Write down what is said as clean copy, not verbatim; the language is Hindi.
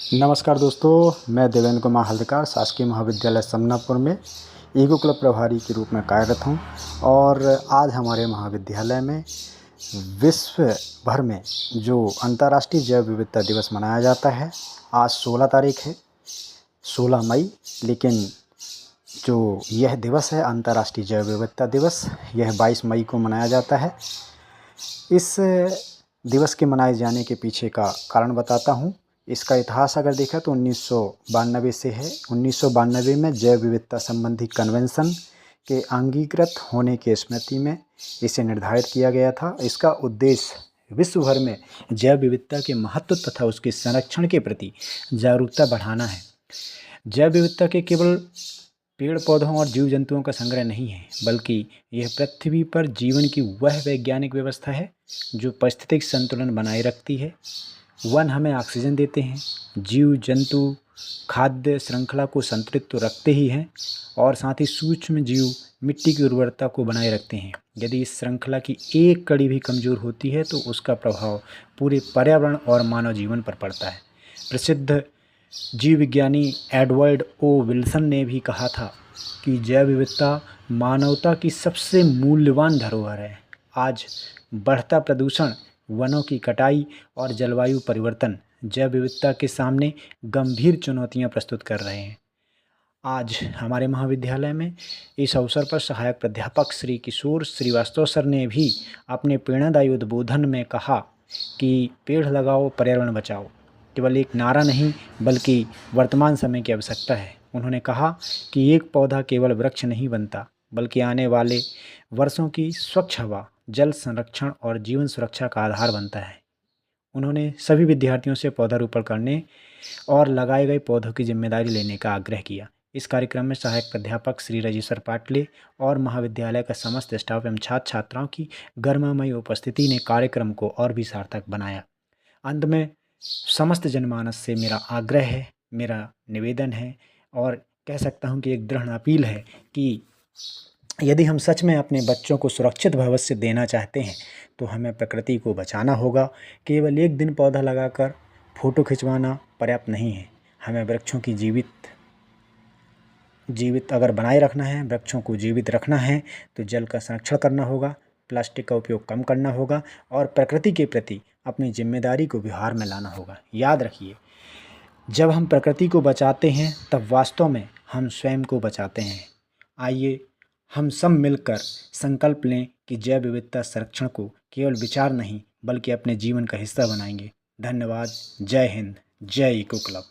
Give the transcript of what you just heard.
नमस्कार दोस्तों, मैं देवेंद्र कुमार हल्दकार शासकीय महाविद्यालय समनापुर में ईको क्लब प्रभारी के रूप में कार्यरत हूं। और आज हमारे महाविद्यालय में विश्व भर में जो अंतर्राष्ट्रीय जैव विविधता दिवस मनाया जाता है। आज 16 तारीख है, 16 मई। लेकिन जो यह दिवस है अंतर्राष्ट्रीय जैव विविधता दिवस, यह 22 मई को मनाया जाता है। इस दिवस के मनाए जाने के पीछे का कारण बताता हूँ। इसका इतिहास अगर देखा तो 1992 से है। 1992 में जैव विविधता संबंधी कन्वेंशन के अंगीकृत होने की स्मृति में इसे निर्धारित किया गया था। इसका उद्देश्य विश्व भर में जैव विविधता के महत्व तथा उसके संरक्षण के प्रति जागरूकता बढ़ाना है। जैव विविधता के केवल पेड़ पौधों और जीव जंतुओं का संग्रह नहीं है, बल्कि यह पृथ्वी पर जीवन की वह वैज्ञानिक व्यवस्था है जो पारिस्थितिक संतुलन बनाए रखती है। वन हमें ऑक्सीजन देते हैं, जीव जंतु खाद्य श्रृंखला को संतुलित तो रखते ही हैं और साथ ही सूक्ष्म जीव मिट्टी की उर्वरता को बनाए रखते हैं। यदि इस श्रृंखला की एक कड़ी भी कमज़ोर होती है तो उसका प्रभाव पूरे पर्यावरण और मानव जीवन पर पड़ता है। प्रसिद्ध जीव विज्ञानी एडवर्ड ओ विल्सन ने भी कहा था कि जैव विविधता मानवता की सबसे मूल्यवान धरोहर है। आज बढ़ता प्रदूषण, वनों की कटाई और जलवायु परिवर्तन जैव विविधता के सामने गंभीर चुनौतियां प्रस्तुत कर रहे हैं। आज हमारे महाविद्यालय में इस अवसर पर सहायक प्राध्यापक श्री किशोर श्रीवास्तव सर ने भी अपने प्रेरणादायी उद्बोधन में कहा कि पेड़ लगाओ पर्यावरण बचाओ केवल एक नारा नहीं बल्कि वर्तमान समय की आवश्यकता है। उन्होंने कहा कि एक पौधा केवल वृक्ष नहीं बनता बल्कि आने वाले वर्षों की स्वच्छ हवा, जल संरक्षण और जीवन सुरक्षा का आधार बनता है। उन्होंने सभी विद्यार्थियों से पौधारोपण करने और लगाए गए पौधों की जिम्मेदारी लेने का आग्रह किया। इस कार्यक्रम में सहायक प्राध्यापक श्री राजेश्वर पाटले और महाविद्यालय का समस्त स्टाफ एवं छात्र छात्राओं की गर्मामयी उपस्थिति ने कार्यक्रम को और भी सार्थक बनाया। अंत में समस्त जनमानस से मेरा आग्रह है, मेरा निवेदन है और कह सकता हूँ कि एक दृढ़ अपील है कि यदि हम सच में अपने बच्चों को सुरक्षित भविष्य देना चाहते हैं तो हमें प्रकृति को बचाना होगा। केवल एक दिन पौधा लगाकर फ़ोटो खिंचवाना पर्याप्त नहीं है। हमें वृक्षों की जीवित अगर बनाए रखना है, वृक्षों को जीवित रखना है तो जल का संरक्षण करना होगा, प्लास्टिक का उपयोग कम करना होगा और प्रकृति के प्रति अपनी जिम्मेदारी को व्यवहार में लाना होगा। याद रखिए, जब हम प्रकृति को बचाते हैं तब वास्तव में हम स्वयं को बचाते हैं। आइए हम सब मिलकर संकल्प लें कि जैव विविधता संरक्षण को केवल विचार नहीं बल्कि अपने जीवन का हिस्सा बनाएंगे। धन्यवाद। जय हिंद, जय इको क्लब।